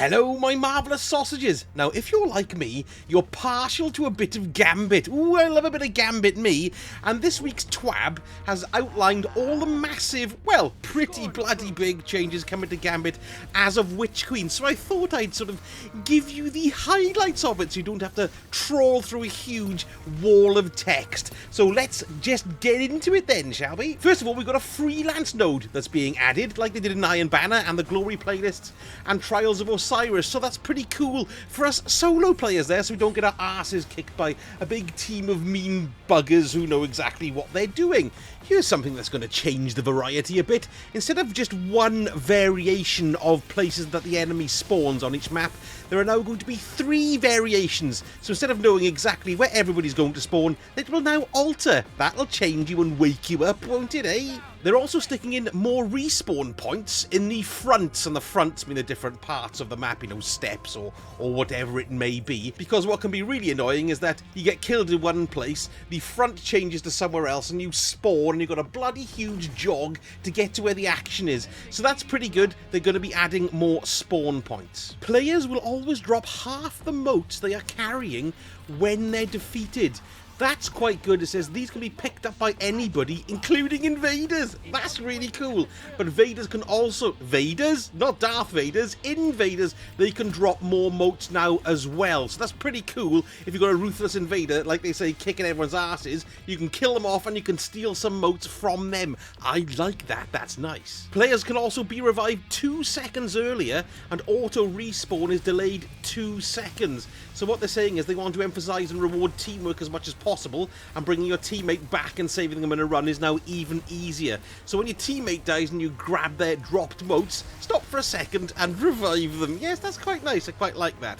Hello, my marvellous sausages. Now, if you're like me, you're partial to a bit of Gambit. Ooh, I love a bit of Gambit, me. And this week's TWAB has outlined all the massive, well, pretty bloody big changes coming to Gambit as of Witch Queen. So I thought I'd sort of give you the highlights of it so you don't have to trawl through a huge wall of text. So let's just get into it then, shall we? First of all, we've got a freelance node that's being added, like they did in Iron Banner and the Glory playlists and Trials of Osiris, so that's pretty cool for us solo players there, so we don't get our asses kicked by a big team of mean buggers who know exactly what they're doing. Here's something that's going to change the variety a bit. Instead of just one variation of places that the enemy spawns on each map, there are now going to be 3 variations. So instead of knowing exactly where everybody's going to spawn, it will now alter. That'll change you and wake you up, won't it, eh? They're also sticking in more respawn points in the fronts, and the fronts mean the different parts of the map, you know, steps or whatever it may be, because what can be really annoying is that you get killed in one place, the front changes to somewhere else, and you spawn, and you've got a bloody huge jog to get to where the action is. So that's pretty good. They're going to be adding more spawn points. Players will always drop half the moats they are carrying when they're defeated. That's quite good. It says these can be picked up by anybody, including invaders. That's really cool. But Vaders can also... Vaders? Not Darth Vaders. Invaders. They can drop more moats now as well. So that's pretty cool. If you've got a ruthless invader, like they say, kicking everyone's asses, you can kill them off and you can steal some moats from them. I like that. That's nice. Players can also be revived 2 seconds earlier, and auto respawn is delayed 2 seconds. So what they're saying is they want to emphasize and reward teamwork as much as possible, and bringing your teammate back and saving them in a run is now even easier. So when your teammate dies and you grab their dropped moats, stop for a second and revive them. Yes, that's quite nice. I quite like that.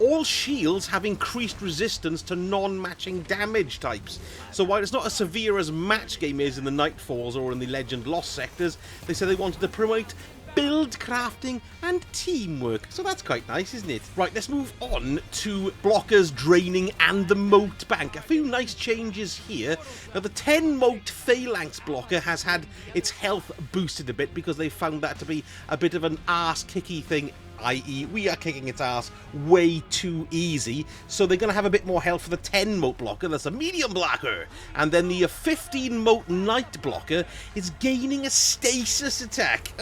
All shields have increased resistance to non-matching damage types. So while it's not as severe as match game is in the Nightfalls or in the Legend Lost sectors, they said they wanted to promote build crafting and teamwork. So that's quite nice, isn't it? Right, let's move on to blockers, draining, and the moat bank. A few nice changes here. Now, the 10 moat phalanx blocker has had its health boosted a bit because they found that to be a bit of an ass-kicky thing, i.e. we are kicking its ass way too easy, so they're going to have a bit more health for the 10 moat blocker. That's a medium blocker. And then the 15 moat knight blocker is gaining a stasis attack.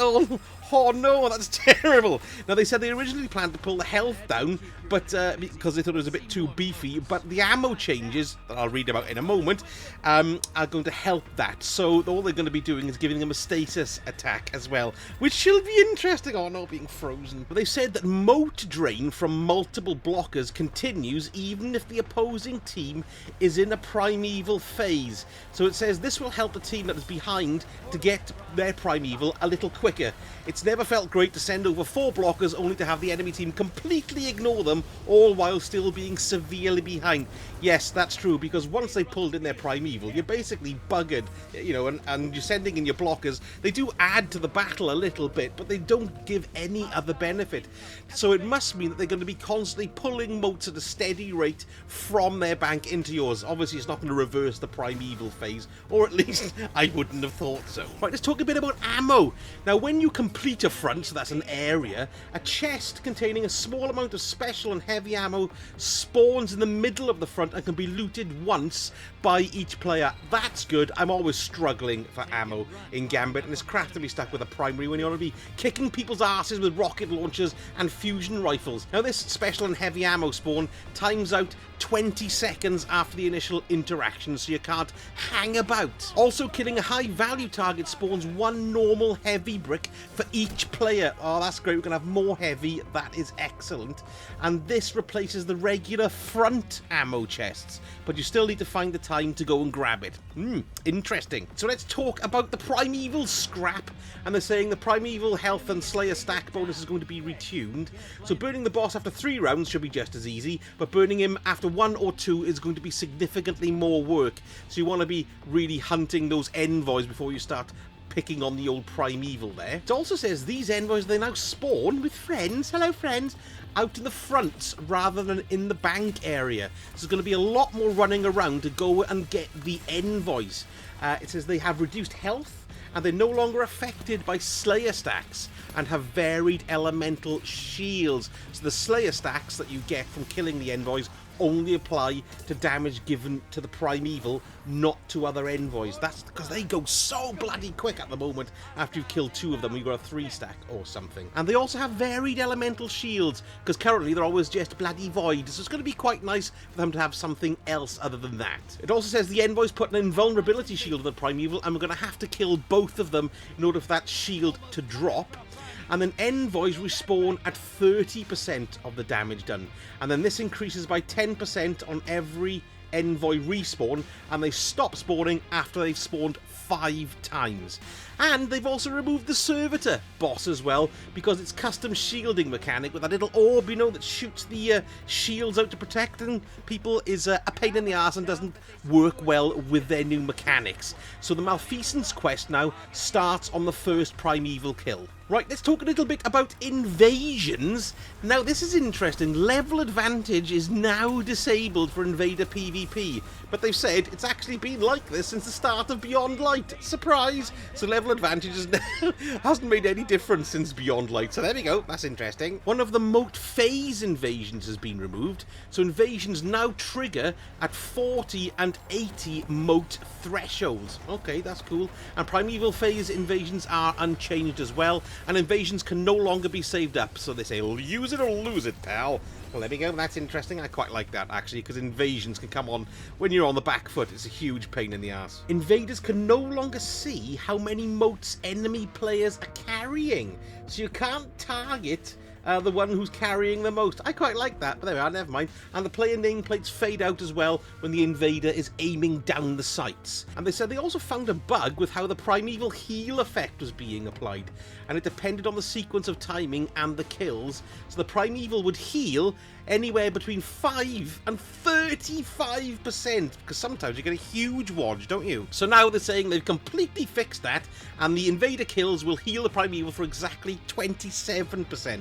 Oh no, that's terrible. Now, they said they originally planned to pull the health down, but because they thought it was a bit too beefy, but the ammo changes, that I'll read about in a moment, are going to help that. So all they're going to be doing is giving them a stasis attack as well, which should be interesting. Oh no, being frozen. But they said that moat drain from multiple blockers continues even if the opposing team is in a primeval phase. So it says this will help the team that is behind to get their primeval a little quicker. It's never felt great to send over 4 blockers only to have the enemy team completely ignore them, all while still being severely behind. Yes, that's true, because once they pulled in their primeval, you're basically buggered, you know, and you're sending in your blockers. They do add to the battle a little bit, but they don't give any other benefit. So it must mean that they're going to be constantly pulling moats at a steady rate from their bank into yours. Obviously, it's not going to reverse the primeval phase, or at least I wouldn't have thought so. Right, let's talk a bit about ammo. Now, when you complete a front, so that's an area, a chest containing a small amount of special and heavy ammo spawns in the middle of the front and can be looted once by each player. That's good. I'm always struggling for ammo in Gambit, and it's crap to be stuck with a primary when you want to be kicking people's asses with rocket launchers and fusion rifles. Now, this special and heavy ammo spawn times out 20 seconds after the initial interaction, so you can't hang about. Also, killing a high value target spawns 1 normal heavy brick for each player. Oh, that's great. We're going to have more heavy. That is excellent. And this replaces the regular front ammo chests, but you still need to find the time to go and grab it. Interesting. So let's talk about the primeval scrap. And they're saying the primeval health and slayer stack bonus is going to be retuned. So burning the boss after 3 rounds should be just as easy, but burning him after 1 or 2 is going to be significantly more work. So you want to be really hunting those envoys before you start picking on the old primeval there. It also says these envoys, they now spawn with friends, hello friends, out in the front rather than in the bank area. So there's going to be a lot more running around to go and get the envoys. It says they have reduced health and they're no longer affected by Slayer stacks and have varied elemental shields. So the Slayer stacks that you get from killing the envoys only apply to damage given to the Primeval, not to other envoys. That's because they go so bloody quick at the moment after you've killed 2 of them. You've got a 3 stack or something. And they also have varied elemental shields, because currently they're always just bloody void, so it's going to be quite nice for them to have something else other than that. It also says the envoys put an invulnerability shield on the Primeval, and we're going to have to kill both of them in order for that shield to drop. And then envoys respawn at 30% of the damage done. And then this increases by 10% on every envoy respawn, and they stop spawning after they've spawned 5 times. And they've also removed the servitor boss as well, because its custom shielding mechanic with that little orb, you know, that shoots the shields out to protect people is a pain in the arse and doesn't work well with their new mechanics. So the Malfeasance quest now starts on the first Primeval kill. Right, let's talk a little bit about invasions. Now, this is interesting. Level advantage is now disabled for Invader PvP, but they've said it's actually been like this since the start of Beyond Light. Surprise! So level advantage hasn't made any difference since Beyond Light. So there we go, that's interesting. One of the moat phase invasions has been removed, so invasions now trigger at 40 and 80 moat thresholds. Okay, that's cool. And Primeval phase invasions are unchanged as well, and invasions can no longer be saved up, so they say use it or lose it, pal. Well, there we go, that's interesting. I quite like that, actually, because invasions can come on when you're on the back foot. It's a huge pain in the ass. Invaders can no longer see how many moats enemy players are carrying, so you can't target the one who's carrying the most. I quite like that, but there we are, never mind. And the player nameplates fade out as well when the invader is aiming down the sights. And they said they also found a bug with how the Primeval heal effect was being applied, and it depended on the sequence of timing and the kills. So the Primeval would heal anywhere between 5 and 35%, because sometimes you get a huge wodge, don't you? So now they're saying they've completely fixed that, and the invader kills will heal the Primeval for exactly 27%.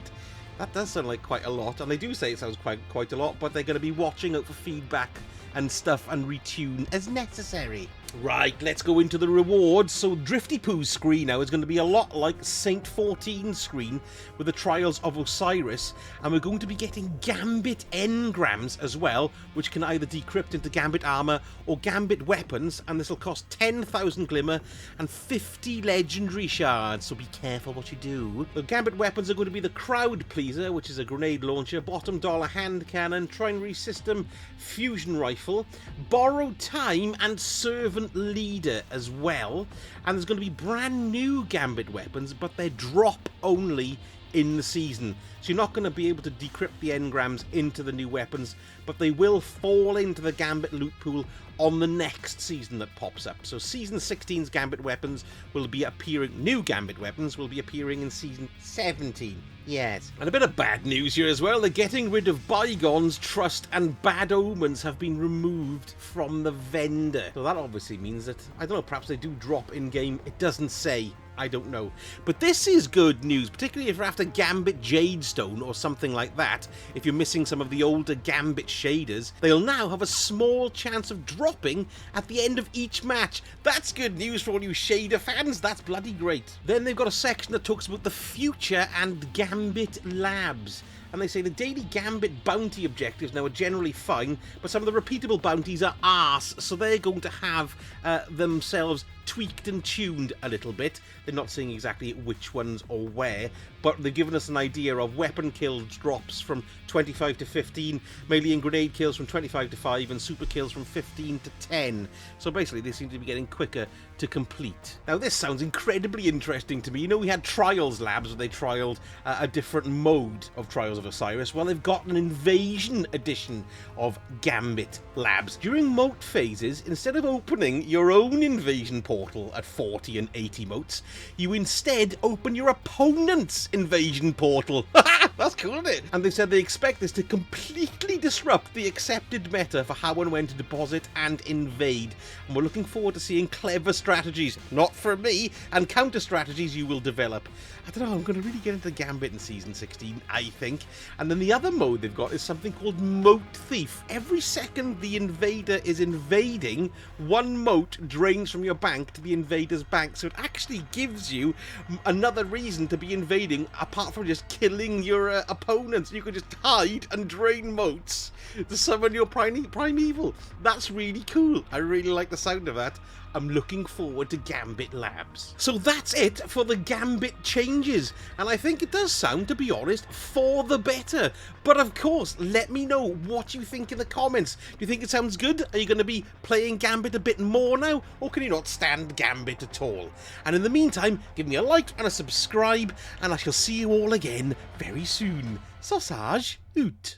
That does sound like quite a lot, and they do say it sounds quite a lot, but they're going to be watching out for feedback and stuff and retune as necessary. Right, let's go into the rewards. So Drifty Poo's screen now is going to be a lot like Saint 14's screen with the Trials of Osiris, and we're going to be getting Gambit engrams as well, which can either decrypt into Gambit armor or Gambit weapons, and this will cost 10,000 glimmer and 50 legendary shards, so be careful what you do. The Gambit weapons are going to be the Crowd Pleaser, which is a grenade launcher, bottom dollar hand cannon, trinary system, fusion rifle, borrowed time, and servant leader as well. And there's going to be brand new Gambit weapons, but they're drop only in the season, so you're not going to be able to decrypt the engrams into the new weapons, but they will fall into the Gambit loot pool on the next season that pops up. So season 16's Gambit weapons will be appearing, new Gambit weapons will be appearing in season 17. Yes. And a bit of bad news here as well. They're getting rid of Bygones, Trust, and Bad Omens have been removed from the vendor. So that obviously means that, I don't know, perhaps they do drop in-game. It doesn't say. I don't know. But this is good news, particularly if you're after Gambit Jadestone or something like that. If you're missing some of the older Gambit shaders, they'll now have a small chance of dropping at the end of each match. That's good news for all you shader fans. That's bloody great. Then they've got a section that talks about the future and Gambit Labs. And they say the daily Gambit bounty objectives now are generally fine, but some of the repeatable bounties are arse, so they're going to have themselves tweaked and tuned a little bit. They're not saying exactly which ones or where, but they've given us an idea of weapon kills drops from 25 to 15, melee and grenade kills from 25 to 5, and super kills from 15 to 10. So basically they seem to be getting quicker to complete. Now this sounds incredibly interesting to me. You know, we had Trials Labs where they trialed a different mode of Trials of Osiris. Well, they've got an invasion edition of Gambit Labs. During moat phases, instead of opening your own invasion portal at 40 and 80 moats, you instead open your opponent's invasion portal. That's cool, isn't it? And they said they expect this to completely disrupt the accepted meta for how and when to deposit and invade. And we're looking forward to seeing clever strategies, not from me, and counter strategies you will develop. I don't know, I'm going to really get into Gambit in Season 16, I think. And then the other mode they've got is something called Moat Thief. Every second the invader is invading, one moat drains from your bank to the invader's bank. So it actually gives you another reason to be invading, apart from just killing your opponents. You can just hide and drain moats to summon your Primeval. That's really cool. I really like the sound of that. I'm looking forward to Gambit Labs. So that's it for the Gambit changes, and I think it does sound, to be honest, for the better. But of course, let me know what you think in the comments. Do you think it sounds good? Are you going to be playing Gambit a bit more now, or can you not stand Gambit at all? And in the meantime, give me a like and a subscribe, and I shall see you all again very soon. Sausage out.